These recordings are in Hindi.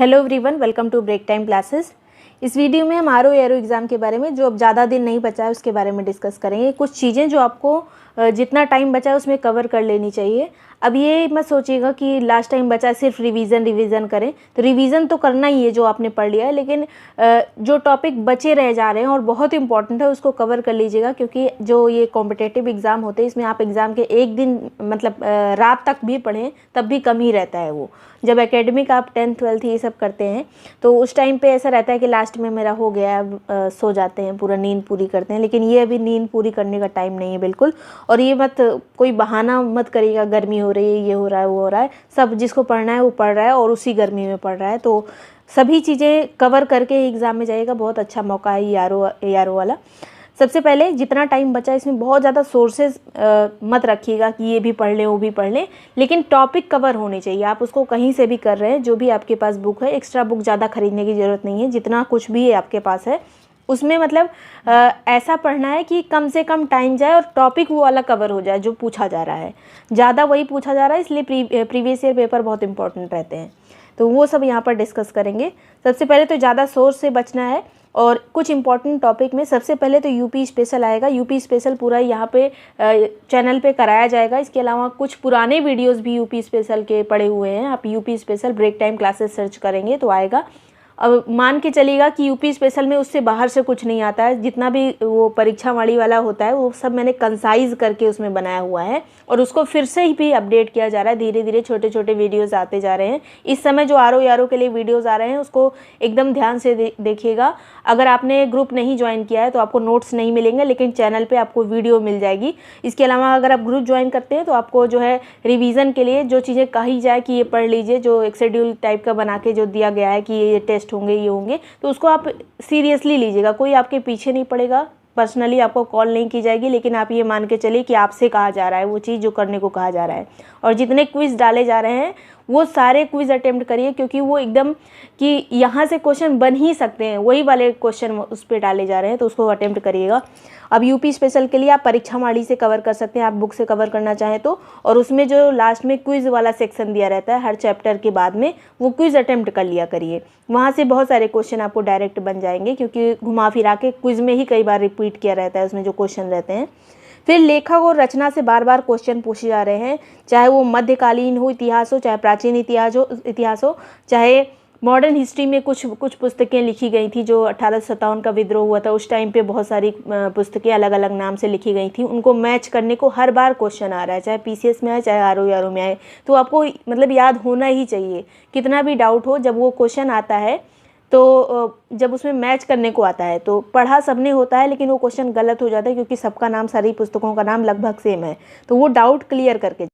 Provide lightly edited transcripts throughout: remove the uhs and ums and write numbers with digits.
Hello everyone, welcome to Break Time Classes. इस वीडियो में हम आरओ एरो एग्ज़ाम के बारे में, जो अब ज़्यादा दिन नहीं बचा है उसके बारे में डिस्कस करेंगे। कुछ चीज़ें जो आपको जितना टाइम बचा है उसमें कवर कर लेनी चाहिए। अब ये मत सोचिएगा कि लास्ट टाइम बचा है सिर्फ रिवीजन करें, तो रिवीजन तो करना ही है जो आपने पढ़ लिया है, लेकिन जो टॉपिक बचे रह जा रहे हैं और बहुत इंपॉर्टेंट है उसको कवर कर लीजिएगा। क्योंकि जो ये कॉम्पिटेटिव एग्ज़ाम होते हैं इसमें आप एग्ज़ाम के एक दिन मतलब रात तक भी पढ़ें तब भी कम ही रहता है। वो जब एकेडमिक आप 10th 12th ये सब करते हैं तो उस टाइम पे ऐसा रहता है कि लास्ट में मेरा हो गया, सो जाते हैं, पूरा नींद पूरी करते हैं। लेकिन ये अभी नींद पूरी करने का टाइम नहीं है बिल्कुल। और ये मत कोई बहाना मत करिएगा, गर्मी हो रही है, ये हो रहा है, वो हो रहा है। सब जिसको पढ़ना है वो पढ़ रहा है और उसी गर्मी में पढ़ रहा है, तो सभी चीज़ें कवर करके ही एग्ज़ाम में जाएगा। बहुत अच्छा मौका है ये आरओ वाला। सबसे पहले जितना टाइम बचा है इसमें बहुत ज़्यादा सोर्सेज मत रखिएगा कि ये भी पढ़ लें वो भी पढ़ लें, लेकिन टॉपिक कवर होने चाहिए। आप उसको कहीं से भी कर रहे हैं, जो भी आपके पास बुक है, एक्स्ट्रा बुक ज़्यादा खरीदने की ज़रूरत नहीं है। जितना कुछ भी है आपके पास है उसमें मतलब ऐसा पढ़ना है कि कम से कम टाइम जाए और टॉपिक वो वाला कवर हो जाए जो पूछा जा रहा है। ज़्यादा वही पूछा जा रहा है, इसलिए प्रीवियस ईयर पेपर बहुत इंपॉर्टेंट रहते हैं, तो वो सब यहाँ पर डिस्कस करेंगे। सबसे पहले तो ज़्यादा सोर्स से बचना है और कुछ इंपॉर्टेंट टॉपिक में सबसे पहले तो यूपी स्पेशल आएगा। यूपी स्पेशल पूरा यहाँ पे चैनल पे कराया जाएगा। इसके अलावा कुछ पुराने वीडियोस भी यूपी स्पेशल के पड़े हुए हैं। आप UP special Break Time Classes search करेंगे तो आएगा। अब मान के चलिएगा कि यूपी स्पेशल में उससे बाहर से कुछ नहीं आता है। जितना भी वो परीक्षा वाली वाला होता है वो सब मैंने कंसाइज करके उसमें बनाया हुआ है और उसको फिर से ही भी अपडेट किया जा रहा है। धीरे धीरे छोटे छोटे वीडियोस आते जा रहे हैं। इस समय जो आरओ के लिए वीडियोस आ रहे हैं उसको एकदम ध्यान से देखिएगा। अगर आपने ग्रुप नहीं ज्वाइन किया है तो आपको नोट्स नहीं मिलेंगे, लेकिन चैनल पर आपको वीडियो मिल जाएगी। इसके अलावा अगर आप ग्रुप ज्वाइन करते हैं तो आपको जो है रिविज़न के लिए जो चीज़ें कही जाए कि ये पढ़ लीजिए, जो एक शेड्यूल टाइप का बना के जो दिया गया है कि ये टेस्ट होंगे, ये होंगे, तो उसको आप सीरियसली लीजिएगा। कोई आपके पीछे नहीं पड़ेगा, पर्सनली आपको कॉल नहीं की जाएगी, लेकिन आप ये मान के चलिए कि आपसे कहा जा रहा है वो चीज़ जो करने को कहा जा रहा है। और जितने क्विज़ डाले जा रहे हैं वो सारे क्विज़ अटेम्प्ट करिए, क्योंकि वो एकदम कि यहाँ से क्वेश्चन बन ही सकते हैं, वही वाले क्वेश्चन उस पर डाले जा रहे हैं, तो उसको अटेम्प्ट करिएगा। अब यूपी स्पेशल के लिए आप परीक्षा माड़ी से कवर कर सकते हैं, आप बुक से कवर करना चाहें तो। और उसमें जो लास्ट में क्विज़ वाला सेक्शन दिया रहता है हर चैप्टर के बाद में, वो क्विज़ अटेम्प्ट कर लिया करिए। वहाँ से बहुत सारे क्वेश्चन आपको डायरेक्ट बन जाएंगे, क्योंकि घुमा फिरा के क्विज़ में ही कई बार रिपीट किया रहता है उसमें जो क्वेश्चन रहते हैं। फिर लेखक और रचना से बार बार क्वेश्चन पूछे जा रहे हैं, चाहे वो मध्यकालीन हो इतिहास हो, चाहे प्राचीन इतिहास हो, चाहे मॉडर्न हिस्ट्री में कुछ पुस्तकें लिखी गई थी। जो 1857 का विद्रोह हुआ था उस टाइम पे बहुत सारी पुस्तकें अलग अलग नाम से लिखी गई थी। उनको मैच करने को हर बार क्वेश्चन आ रहा है, चाहे पीसीएस में आए चाहे आरओ में आए, तो आपको मतलब याद होना ही चाहिए। कितना भी डाउट हो, जब वो क्वेश्चन आता है तो जब उसमें मैच करने को आता है तो पढ़ा सबने होता है, लेकिन वो क्वेश्चन गलत हो जाता है क्योंकि सबका नाम, सारी पुस्तकों का नाम लगभग सेम है, तो वो डाउट क्लियर करके।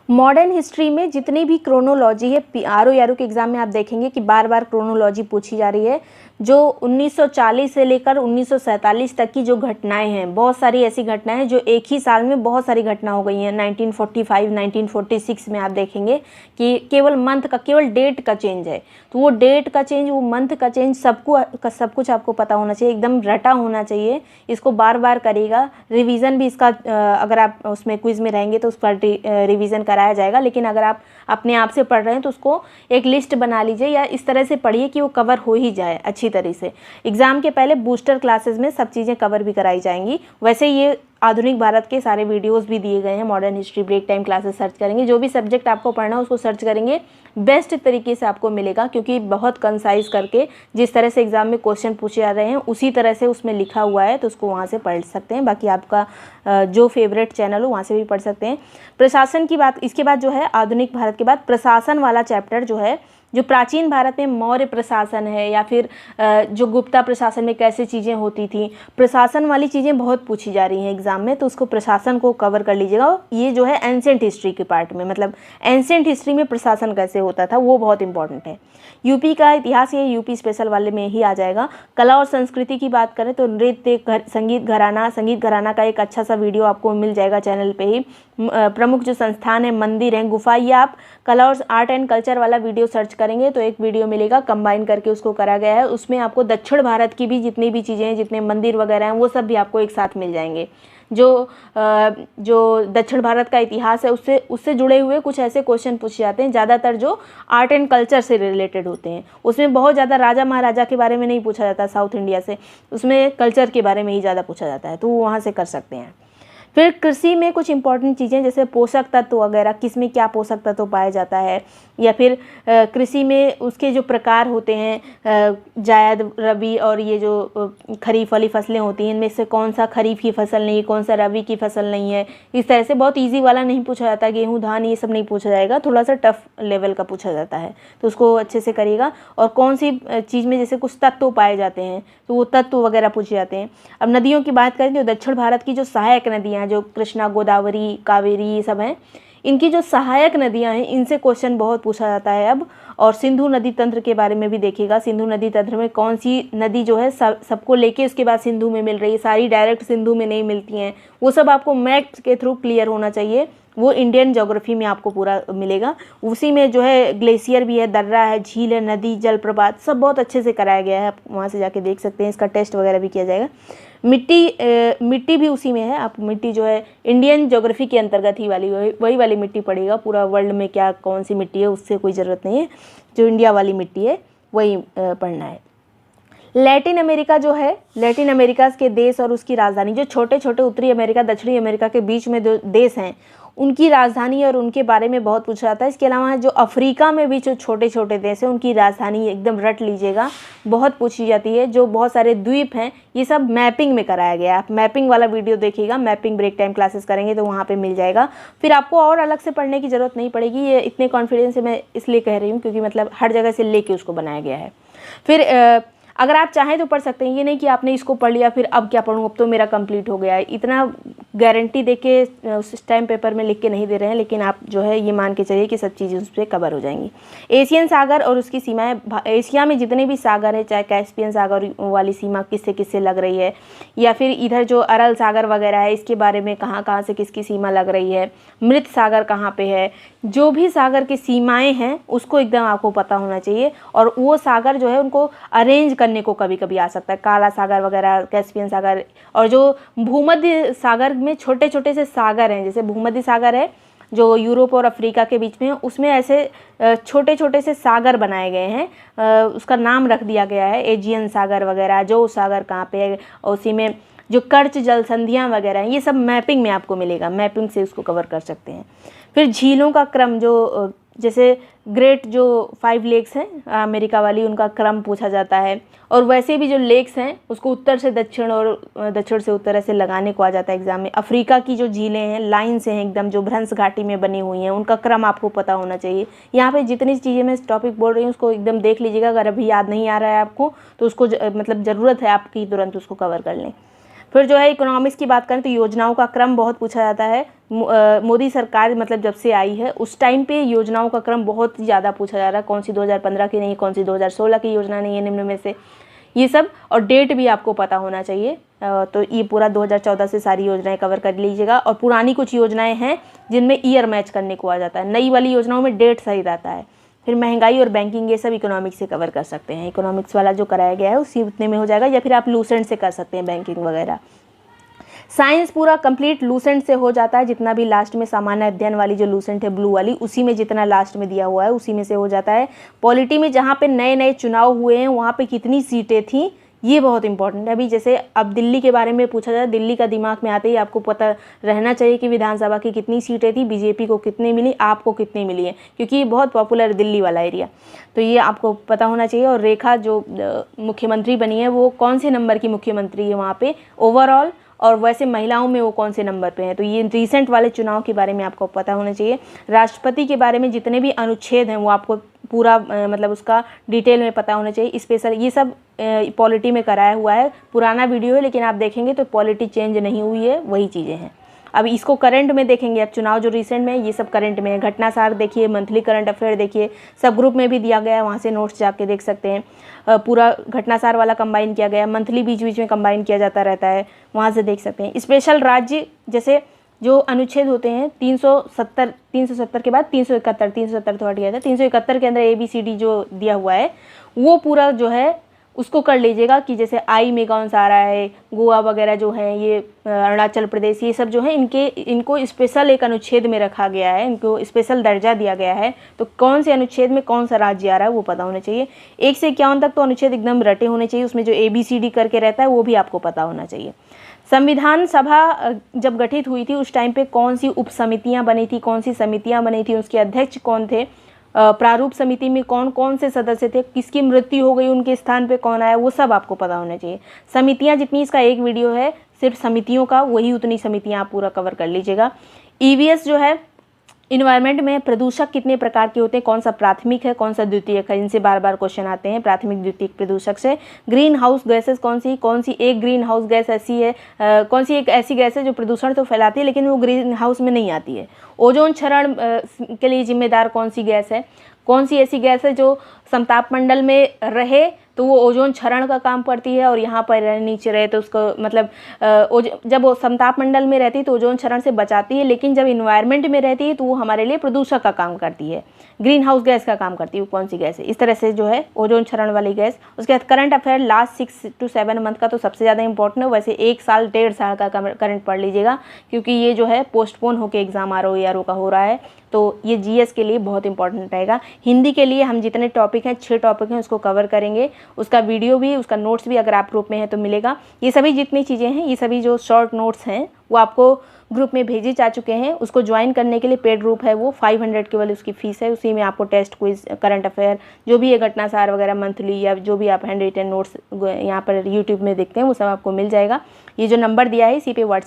मॉडर्न हिस्ट्री में जितनी भी क्रोनोलॉजी है, आरओ के एग्ज़ाम में आप देखेंगे कि बार बार क्रोनोलॉजी पूछी जा रही है। जो 1940 से लेकर 1947 तक की जो घटनाएं हैं, बहुत सारी ऐसी घटनाएं हैं जो एक ही साल में बहुत सारी घटना हो गई हैं। 1945 1946 में आप देखेंगे कि केवल मंथ का, केवल डेट का चेंज है, तो वो डेट का चेंज, वो मंथ का चेंज, सब कुछ आपको पता होना चाहिए, एकदम रटा होना चाहिए। इसको बार बार करिएगा। रिवीजन भी इसका अगर आप उसमें क्विज में रहेंगे तो उसका रिवीजन कराया जाएगा, लेकिन अगर आप अपने आप से पढ़ रहे हैं तो उसको एक लिस्ट बना लीजिए या इस तरह से पढ़िए कि वो कवर हो ही जाए अच्छी तरह से। एग्जाम के पहले बूस्टर क्लासेस में सब चीज़ें कवर भी कराई जाएंगी। वैसे ये आधुनिक भारत के सारे वीडियोस भी दिए गए हैं। Modern history Break Time Classes search करेंगे, जो भी सब्जेक्ट आपको पढ़ना है उसको सर्च करेंगे, बेस्ट तरीके से आपको मिलेगा। क्योंकि बहुत कंसाइज करके जिस तरह से एग्जाम में क्वेश्चन पूछे जा रहे हैं उसी तरह से उसमें लिखा हुआ है, तो उसको वहाँ से पढ़ सकते हैं। बाकी आपका जो फेवरेट चैनल हो वहाँ से भी पढ़ सकते हैं। प्रशासन की बात, इसके बाद जो है आधुनिक भारत के बाद प्रशासन वाला चैप्टर जो है, जो प्राचीन भारत में मौर्य प्रशासन है या फिर जो गुप्ता प्रशासन में कैसे चीज़ें होती थी, प्रशासन वाली चीज़ें बहुत पूछी जा रही हैं एग्जाम में, तो उसको प्रशासन को कवर कर लीजिएगा। ये जो है एंशिएंट हिस्ट्री के पार्ट में, मतलब एंशिएंट हिस्ट्री में प्रशासन कैसे होता था वो बहुत इंपॉर्टेंट है। यूपी का इतिहास ये यूपी स्पेशल वाले में ही आ जाएगा। कला और संस्कृति की बात करें तो नृत्य, संगीत घराना का एक अच्छा सा वीडियो आपको मिल जाएगा चैनल पे ही। प्रमुख जो संस्थान है, मंदिर हैं, गुफा, ये आप कला और आर्ट एंड कल्चर वाला वीडियो सर्च करेंगे तो एक वीडियो मिलेगा, कंबाइन करके उसको करा गया है। उसमें आपको दक्षिण भारत की भी जितनी भी चीज़ें हैं, जितने मंदिर वगैरह हैं, वो सब भी आपको एक साथ मिल जाएंगे। जो दक्षिण भारत का इतिहास है उससे जुड़े हुए कुछ ऐसे क्वेश्चन पूछे जाते हैं, ज़्यादातर जो आर्ट एंड कल्चर से रिलेटेड होते हैं। उसमें बहुत ज़्यादा राजा महाराजा के बारे में नहीं पूछा जाता साउथ इंडिया से, उसमें कल्चर के बारे में ही ज़्यादा पूछा जाता है, तो वहाँ से कर सकते हैं। फिर कृषि में कुछ इंपॉर्टेंट चीज़ें जैसे पोषक तत्व वगैरह, किस में क्या पोषक तत्व पाया जाता है, या फिर कृषि में उसके जो प्रकार होते हैं जायद, रबी और ये जो खरीफ वाली फसलें होती हैं, इनमें से कौन सा खरीफ की फसल नहीं है, कौन सा रबी की फसल नहीं है। इस तरह से बहुत ईजी वाला नहीं पूछा जाता, गेहूँ धान ये सब नहीं पूछा जाएगा, थोड़ा सा टफ लेवल का पूछा जाता है, तो उसको अच्छे से करिएगा। और कौन सी चीज़ में जैसे कुछ तत्व पाए जाते हैं तो वो तत्व वगैरह पूछे जाते हैं। अब नदियों की बात करें तो दक्षिण भारत की जो सहायक नदियाँ जो कृष्णा, गोदावरी, कावेरी ये सब हैं, इनकी जो सहायक नदियां हैं इनसे क्वेश्चन बहुत पूछा जाता है अब। और सिंधु नदी तंत्र के बारे में भी देखिएगा, सिंधु नदी तंत्र में कौन सी नदी जो है सबको लेके उसके बाद सिंधु में मिल रही है, सारी डायरेक्ट सिंधु में नहीं मिलती हैं, वो सब आपको मैप के थ्रू क्लियर होना चाहिए। वो इंडियन ज्योग्राफी में आपको पूरा मिलेगा। उसी में जो है ग्लेशियर भी है, दर्रा है, झील है, नदी, जलप्रपात सब बहुत अच्छे से कराया गया है, आप वहाँ से जाके देख सकते हैं, इसका टेस्ट वगैरह भी किया जाएगा। मिट्टी भी उसी में है, आप मिट्टी जो है इंडियन ज्योग्राफी के अंतर्गत ही वही वाली मिट्टी पड़ेगा। पूरा वर्ल्ड में क्या कौन सी मिट्टी है उससे कोई ज़रूरत नहीं है, जो इंडिया वाली मिट्टी है वही पढ़ना है। लैटिन अमेरिका जो है, लैटिन अमेरिका के देश और उसकी राजधानी, जो छोटे छोटे उत्तरी अमेरिका दक्षिणी अमेरिका के बीच में जो देश हैं उनकी राजधानी और उनके बारे में बहुत पूछा जाता है। इसके अलावा जो अफ्रीका में भी जो छोटे छोटे देश हैं उनकी राजधानी एकदम रट लीजिएगा, बहुत पूछी जाती है। जो बहुत सारे द्वीप हैं ये सब मैपिंग में कराया गया है, आप मैपिंग वाला वीडियो देखिएगा, मैपिंग ब्रेक टाइम क्लासेस करेंगे तो वहाँ पे मिल जाएगा। फिर आपको और अलग से पढ़ने की ज़रूरत नहीं पड़ेगी, ये इतने कॉन्फिडेंस से मैं इसलिए कह रही हूँ क्योंकि मतलब हर जगह से लेके उसको बनाया गया है। फिर अगर आप चाहें तो पढ़ सकते हैं, ये नहीं कि आपने इसको पढ़ लिया फिर अब क्या पढ़ूँ, अब तो मेरा कंप्लीट हो गया है, इतना गारंटी दे के उस टाइम पेपर में लिख के नहीं दे रहे हैं, लेकिन आप जो है ये मान के चलिए कि सब चीज़ें उस पर कवर हो जाएंगी। एशियन सागर और उसकी सीमाएं, एशिया में जितने भी सागर हैं, चाहे कैस्पियन सागर वाली सीमा किससे किससे लग रही है, या फिर इधर जो अरल सागर वगैरह है इसके बारे में कहाँ कहाँ से किसकी सीमा लग रही है, मृत सागर कहाँ पे है, जो भी सागर की सीमाएँ हैं उसको एकदम आपको पता होना चाहिए। और वो सागर जो है उनको अरेंज करने को कभी कभी आ सकता है, काला सागर वगैरह, कैस्पियन सागर। और जो भूमध्य सागर में छोटे छोटे से सागर हैं, जैसे भूमध्य सागर है जो यूरोप और अफ्रीका के बीच में, उसमें ऐसे छोटे छोटे से सागर बनाए गए हैं, उसका नाम रख दिया गया है एजियन सागर वगैरह, जो सागर कहाँ पे है, और उसी में जो कर्च जल संधियाँ वगैरह हैं ये सब मैपिंग में आपको मिलेगा, मैपिंग से उसको कवर कर सकते हैं। फिर झीलों का क्रम, जो जैसे ग्रेट जो 5 लेक्स हैं अमेरिका वाली, उनका क्रम पूछा जाता है। और वैसे भी जो लेक्स हैं उसको उत्तर से दक्षिण और दक्षिण से उत्तर ऐसे लगाने को आ जाता है एग्जाम में। अफ्रीका की जो झीलें हैं लाइन से हैं एकदम, जो भ्रंश घाटी में बनी हुई हैं, उनका क्रम आपको पता होना चाहिए। यहाँ पे जितनी चीज़ें मैं टॉपिक बोल रही हूँ उसको एकदम देख लीजिएगा, अगर अभी याद नहीं आ रहा है आपको तो उसको मतलब ज़रूरत है आपकी तुरंत उसको कवर कर लें। फिर जो है इकोनॉमिक्स की बात करें तो योजनाओं का क्रम बहुत पूछा जाता है। मोदी सरकार मतलब जब से आई है उस टाइम पे योजनाओं का क्रम बहुत ज़्यादा पूछा जा रहा है, कौन सी 2015 की नहीं, कौन सी 2016 की योजना नहीं है निम्न में से, ये सब। और डेट भी आपको पता होना चाहिए, तो ये पूरा 2014 से सारी योजनाएं कवर कर लीजिएगा। और पुरानी कुछ योजनाएं हैं जिनमें ईयर मैच करने को आ जाता है, नई वाली योजनाओं में डेट सही रहता है। फिर महंगाई और बैंकिंग ये सब इकोनॉमिक्स से कवर कर सकते हैं, इकोनॉमिक्स वाला जो कराया गया है उसी उतने में हो जाएगा, या फिर आप लूसेंट से कर सकते हैं बैंकिंग वगैरह। साइंस पूरा कंप्लीट लूसेंट से हो जाता है, जितना भी लास्ट में सामान्य अध्ययन वाली जो लूसेंट है ब्लू वाली, उसी में जितना लास्ट में दिया हुआ है उसी में से हो जाता है। पॉलिटी में जहाँ पे नए नए चुनाव हुए हैं वहाँ पे कितनी सीटें थी ये बहुत इंपॉर्टेंट है। अभी जैसे अब दिल्ली के बारे में पूछा जाए, दिल्ली का दिमाग में आते ही आपको पता रहना चाहिए कि विधानसभा की कितनी सीटें थी, बीजेपी को कितनी मिली, आपको कितनी मिली है, क्योंकि ये बहुत पॉपुलर दिल्ली वाला एरिया, तो ये आपको पता होना चाहिए। और रेखा जो मुख्यमंत्री बनी है वो कौन से नंबर की मुख्यमंत्री है वहाँ पे ओवरऑल, और वैसे महिलाओं में वो कौन से नंबर पे हैं, तो ये रिसेंट वाले चुनाव के बारे में आपको पता होना चाहिए। राष्ट्रपति के बारे में जितने भी अनुच्छेद हैं वो आपको पूरा मतलब उसका डिटेल में पता होना चाहिए। स्पेशल ये सब पॉलिटी में कराया हुआ है, पुराना वीडियो है लेकिन आप देखेंगे तो पॉलिटी चेंज नहीं हुई है, वही चीज़ें हैं। अब इसको करंट में देखेंगे, अब चुनाव जो रिसेंट में ये सब करंट में है। घटनासार देखिए, मंथली करंट अफेयर देखिए, सब ग्रुप में भी दिया गया है, वहाँ से नोट्स जाके देख सकते हैं। पूरा घटनासार वाला कंबाइन किया गया है, मंथली बीच बीच में कंबाइन किया जाता रहता है, वहाँ से देख सकते हैं। स्पेशल राज्य जैसे जो अनुच्छेद होते हैं 370 के बाद 371 तो हट गया था, 371 के अंदर ABCD जो दिया हुआ है वो पूरा जो है उसको कर लीजिएगा कि जैसे आई में कौन सा आ रहा है, गोवा वगैरह जो है, ये अरुणाचल प्रदेश, ये सब जो है इनको स्पेशल एक अनुच्छेद में रखा गया है, इनको स्पेशल दर्जा दिया गया है। तो कौन से अनुच्छेद में कौन सा राज्य आ रहा है वो पता होना चाहिए। 1 से 51 तक तो अनुच्छेद एकदम रटे होने चाहिए, उसमें जो ABCD करके रहता है वो भी आपको पता होना चाहिए। संविधान सभा जब गठित हुई थी उस टाइम पे कौन सी उप समितियाँ बनी थी, कौन सी समितियाँ बनी थी, उसके अध्यक्ष कौन थे, प्रारूप समिति में कौन कौन से सदस्य थे, किसकी मृत्यु हो गई, उनके स्थान पे कौन आया, वो सब आपको पता होना चाहिए। समितियां जितनी, इसका एक वीडियो है सिर्फ समितियों का, वही उतनी समितियां आप पूरा कवर कर लीजिएगा। EVS जो है, इन्वायरमेंट में प्रदूषक कितने प्रकार के होते हैं, कौन सा प्राथमिक है, कौन सा द्वितीयक है, इनसे बार बार क्वेश्चन आते हैं प्राथमिक द्वितीयक प्रदूषक से। ग्रीन हाउस गैसेस कौन सी एक ग्रीन हाउस गैस ऐसी है, कौन सी एक ऐसी गैस है जो प्रदूषण तो फैलाती है लेकिन वो ग्रीन हाउस में नहीं आती है। ओजोन क्षरण के लिए जिम्मेदार कौन सी गैस है, कौन सी ऐसी गैस है जो समताप मंडल में रहे तो वो ओजोन क्षरण का काम करती है, और यहाँ पर नीचे रहे तो उसको मतलब जब वो समताप मंडल में रहती है तो ओजोन क्षरण से बचाती है, लेकिन जब इन्वायरमेंट में रहती है तो वो हमारे लिए प्रदूषक का काम करती है, ग्रीन हाउस गैस का काम करती है। वो कौन सी गैस है, इस तरह से जो है ओजोन क्षरण वाली गैस। उसके बाद current affair last 6 to 7 month का तो सबसे ज़्यादा इंपॉर्टेंट है। वैसे 1 साल 1.5 साल का करंट पढ़ लीजिएगा, क्योंकि ये जो है पोस्टपोन होकर एग्जाम RO का हो रहा है, तो ये GS के लिए बहुत इंपॉर्टेंट रहेगा। हिंदी के लिए हम जितने टॉपिक हैं 6 टॉपिक हैं उसको कवर करेंगे, उसका वीडियो भी, उसका नोट्स भी अगर आप ग्रुप में है तो मिलेगा। ये सभी जितनी चीज़ें हैं, ये सभी जो शॉर्ट नोट्स हैं वो आपको ग्रुप में भेजे जा चुके हैं। उसको ज्वाइन करने के लिए पेड ग्रुप है, वो 500 केवल उसकी फ़ीस है। उसी में आपको टेस्ट, क्विज, करंट अफेयर, जो भी ये घटनासार वगैरह मंथली या जो भी आप हैंड रिटन नोट्स यहाँ पर यूट्यूब में देखते हैं वो सब आपको मिल जाएगा। ये जो नंबर दिया है इसी पे व्हाट्सएप